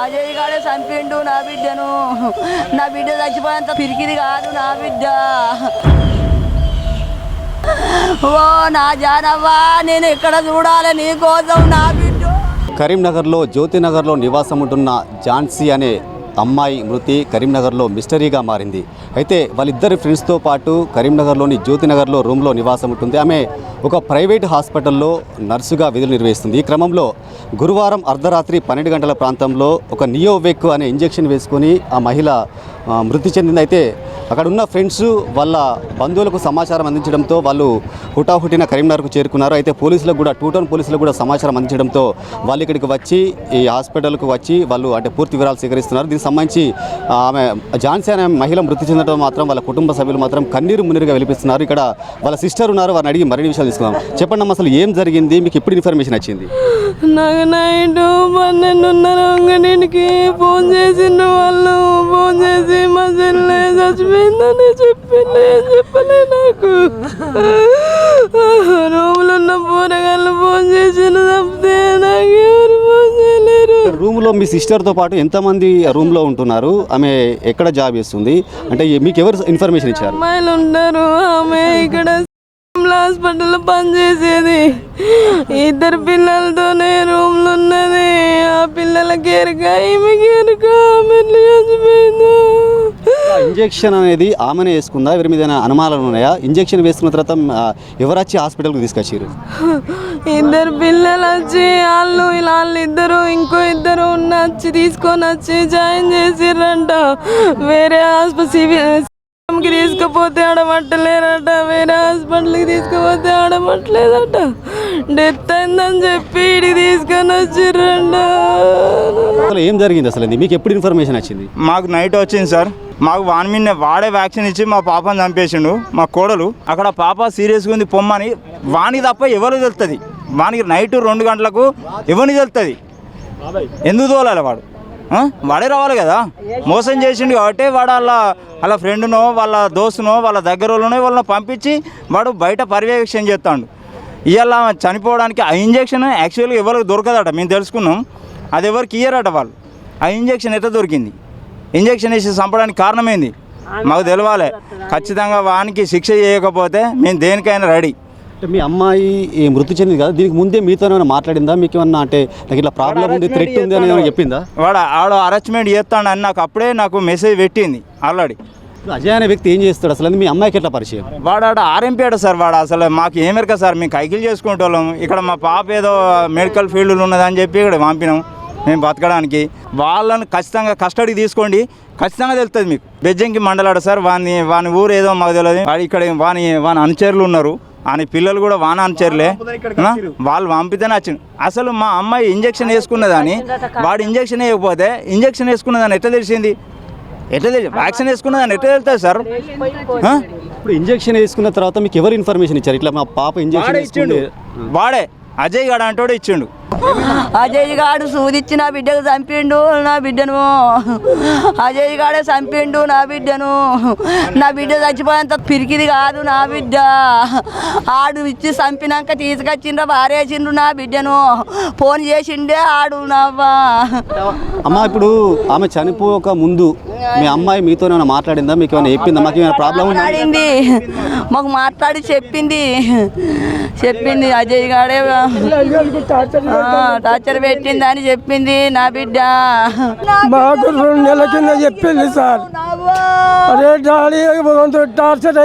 అజయ్ గాడే చంపిండు నా బిడ్డను. నా బిడ్డ చచ్చిపోయేంత పిరికిది కాదు నా బిడ్డ. ఓ నా జానవ్వా, నేను ఎక్కడ చూడాలి నీ కోసం నా బిడ్డ. కరీంనగర్లో జ్యోతినగర్లో నివాసం ఉంటున్న ఝాన్సీ అనే అమ్మాయి మృతి కరీంనగర్లో మిస్టరీగా మారింది. అయితే వాళ్ళిద్దరి ఫ్రెండ్స్తో పాటు కరీంనగర్లోని జ్యోతినగర్లో రూమ్లో నివాసం ఉంటుంది. ఆమె ఒక ప్రైవేట్ హాస్పిటల్లో నర్సుగా విధులు నిర్వహిస్తుంది. ఈ క్రమంలో గురువారం అర్ధరాత్రి 12 గంటల ప్రాంతంలో ఒక నియోవెక్ అనే ఇంజెక్షన్ వేసుకొని ఆ మహిళ మృతి చెందింది. అయితే అక్కడ ఉన్న ఫ్రెండ్స్ వాళ్ళ బంధువులకు సమాచారం అందించడంతో వాళ్ళు హుటాహుటిన కరీంనగర్కు చేరుకున్నారు. అయితే పోలీసులకు కూడా టూటౌన్ పోలీసులకు కూడా సమాచారం అందించడంతో వాళ్ళు ఇక్కడికి వచ్చి ఈ హాస్పిటల్కు వచ్చి వాళ్ళు అంటే పూర్తి వివరాలు సేకరిస్తున్నారు. దీనికి సంబంధించి ఆమె ఝాన్సీ అనే మహిళ మృతి చెందడం మాత్రం వాళ్ళ కుటుంబ సభ్యులు మాత్రం కన్నీరు మున్నీరుగా వెలిపిస్తున్నారు. ఇక్కడ వాళ్ళ సిస్టర్ ఉన్నారు, వారిని అడిగి మరిన్ని విషయాలు తీసుకుందాం. చెప్పండి అమ్మ, అసలు ఏం జరిగింది, మీకు ఎప్పుడు ఇన్ఫర్మేషన్ వచ్చింది? నాకు నైట్ 12:30 ఫోన్ చేసిండు. వాళ్ళు ఫోన్ చేసి మా చెల్లె చచ్చిపోయిందని చెప్పింది. చెప్పలే నాకు. రూమ్లో ఉన్న పోరగాళ్ళు ఫోన్ చేసిన తప్పితే నాకు ఎవరు ఫోన్ చేయలేరు. రూమ్లో మీ సిస్టర్తో పాటు ఎంతమంది రూమ్లో ఉంటున్నారు? ఆమె ఎక్కడ జాబ్ చేస్తుంది? అంటే మీకు ఎవరు ఇన్ఫర్మేషన్ ఇచ్చారు? అమ్మాయిలు ఉంటారు. ఆమె ఇక్కడ హాస్పిటల్లో పనిచేసేది. 2 పిల్లలతోనే రూమ్లో ఉన్నది. ఆ పిల్లలకి ఎరుక, ఈమెకి ఎరుక. ఆమె చచ్చిపోయింది. ఇంజెక్షన్ అనేది ఆమెనే వేసుకుందా? ఎవరి మీద అనుమానాలు ఉన్నాయా? ఇంజెక్షన్ వేసుకున్న తర్వాత ఎవరు వచ్చి హాస్పిటల్కి తీసుకొచ్చారు? 2 పిల్లలు వచ్చి వాళ్ళు ఇద్దరు ఇంకో 2 వచ్చి తీసుకొని వచ్చి జాయిన్ చేసిర్రంట. వేరే హాస్పిటల్ తీసుకుపోతే ఆడమట్టలేరట. వేరే హాస్పిటల్కి తీసుకుపోతే ఆడమట్టలేదట. డెత్ అయిందని చెప్పి ఇడికి తీసుకొని వచ్చిర్రంట. అసలు ఏం జరిగింది? అసలు మీకు ఎప్పుడు ఇన్ఫర్మేషన్ వచ్చింది? మాకు నైట్ వచ్చింది సార్. మాకు వాడే వ్యాక్సిన్ ఇచ్చి మా పాపని చంపేసిండు మా కోడలు. అక్కడ పాప సీరియస్గా ఉంది పొమ్మని వానికి తప్ప ఎవరు తెలుస్తుంది? వానికి నైట్ 2 గంటలకు ఎవరిని తెలుస్తుంది? ఎందుకు తోలాలి వాడు? వాడే రావాలి కదా. మోసం చేసిండు కాబట్టి వాడు వాళ్ళ ఫ్రెండ్నో వాళ్ళ దోస్తునో వాళ్ళ దగ్గర వాళ్ళని పంపించి వాడు బయట పర్యవేక్షణ చేస్తాడు. ఇవాళ చనిపోవడానికి ఆ ఇంజెక్షన్ యాక్చువల్గా ఎవరికి దొరకదట. మేము తెలుసుకున్నాం. అది ఎవరికి ఇయ్యరట వాళ్ళు. ఆ ఇంజెక్షన్ ఎట్లా దొరికింది? ఇంజెక్షన్ వేసి చంపడానికి కారణం ఏంది మాకు తెలవాలి. ఖచ్చితంగా వానికి శిక్ష చేయకపోతే మేము దేనికైనా రెడీ. మీ అమ్మాయి మృతి చెందింది కదా, దీనికి ముందే మీతో ఏమైనా మాట్లాడిందా? మీకు ఏమన్నా అంటే నాకు ఇట్లా ప్రాబ్లం ఉంది, థ్రెట్ ఉంది అని ఏమైనా చెప్పిందా? ఆడ అరెస్ట్మెంట్ చేస్తాడు అని నాకు మెసేజ్ పెట్టింది ఆల్రెడీ. అజయ్ అనే వ్యక్తి ఏం చేస్తాడు అసలు? మీ అమ్మాయికి ఎట్లా పరిచయం? వాడు ఆర్ఎంపీ సార్. వాడు అసలు మాకు ఏమెరక సార్. మేము కైకిలు చేసుకుంటాం. ఇక్కడ మా పాప ఏదో మెడికల్ ఫీల్డ్లో ఉన్నదని చెప్పి ఇక్కడ పంపినాం మేము బతకడానికి. వాళ్ళని ఖచ్చితంగా కస్టడీకి తీసుకోండి, ఖచ్చితంగా తెలుస్తుంది మీకు. బెజ్జంకి మండలాడు సార్. వాని ఊరు ఏదో మాకు తెలియదు. ఇక్కడ వాని అనుచరులు ఉన్నారు. అని పిల్లలు కూడా వాన అనుచరులే. వాళ్ళు పంపితేనే వచ్చింది. అసలు మా అమ్మాయి ఇంజక్షన్ వేసుకున్నదని వాడు ఇంజక్షన్ వేయకపోతే ఇంజక్షన్ వేసుకున్నదని ఎట్లా తెలిసింది? వ్యాక్సిన్ వేసుకున్నదని ఎట్లా తెలుస్తుంది సార్? ఇప్పుడు ఇంజక్షన్ వేసుకున్న తర్వాత మీకు ఎవరు ఇన్ఫర్మేషన్ ఇచ్చారు? ఇట్లా మా పాప ఇంజక్షన్ ఇచ్చిండు. వాడే అజయ్ గాడు అంటోడు ఇచ్చిండు. అజయ్ గాడు సూదిచ్చి నా బిడ్డకు చంపిండు నా బిడ్డను. అజయ్ గాడే చంపిండు నా బిడ్డను. నా బిడ్డ చచ్చిపోయేంత పిరికిది కాదు నా బిడ్డ. ఆడు ఇచ్చి చంపినాక తీసుకొచ్చిండ్ర బారేసిండ్రు నా బిడ్డను. ఫోన్ చేసిండే ఆడు నవ్వా. అమ్మ, ఇప్పుడు ఆమె చనిపోక ముందు మీ అమ్మాయి మీతో ఏమైనా మాట్లాడిందా? మీకు ఏమైనా చెప్పిందా? మాకు ఏమైనా ప్రాబ్లం మాట్లాడింది. మాకు మాట్లాడి చెప్పింది. అజయ్ గాడే టార్చర్ పెట్టింది అని చెప్పింది నా బిడ్డ. మాకు 2 నెలల కింద చెప్పింది సార్. అరే డాడీ టార్చర్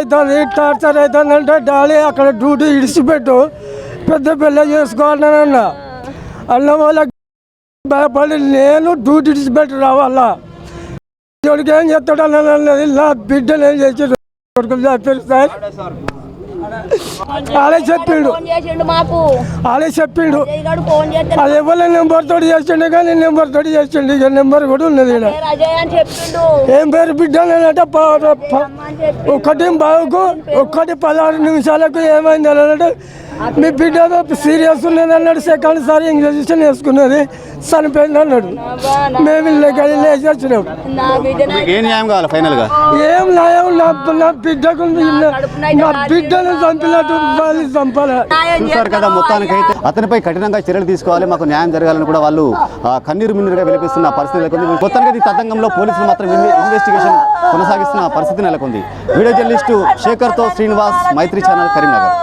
అవుతుంది అంటే డాడీ అక్కడ డ్యూటీ ఇడిచిపెట్టు, పెద్ద పిల్ల చేసుకోవాలన్న అన్న వాళ్ళకి భయపడి నేను డ్యూటీ ఇడిచిపెట్టి రావాలా. జోడికి ఏం చెప్తాడు అన్నది నా బిడ్డను ఏం చేసి చెప్పారు సార్. అలా చెప్పిండు. అది ఎవరి నెంబర్ తోటి చేసిండు కానీ నెంబర్ తోటి చేసిండు. ఇక నెంబర్ కూడా ఉన్నది. ఏం పేరు బిడ్డ అంటే 1 బావుకు 1 16 నిమిషాలకు ఏమైంది అంటే మీ బిడ్డ సీరియస్ ఉన్నది అన్నాడు. సెకండ్ సారి ఇంజక్షన్ వేసుకున్నది, చనిపోయింది అన్నాడు. మేము ఇళ్ళకి లేచి వచ్చినాం. మీకు ఏ న్యాయం కావాలి ఫైనల్గా? ఏం న్యాయం? నా బిడ్డకు నా బిడ్డను చంపినట్టు వాళ్ళు చంపాలి. చూసారు కదా, మొత్తానికైతే అతనిపై కఠినంగా చర్యలు తీసుకోవాలి, మాకు న్యాయం జరగాలని కూడా వాళ్ళు కన్నీరు మిన్నీరుగా విలపిస్తున్న పరిస్థితి నెలకొంది. మొత్తానికి ఈ తతంగంలో పోలీసులు మాత్రం ఇన్వెస్టిగేషన్ కొనసాగిస్తున్న పరిస్థితి నెలకొంది. వీడియో జర్నలిస్టు శేఖర్తో శ్రీనివాస్, మైత్రి ఛానల్, కరీంనగర్.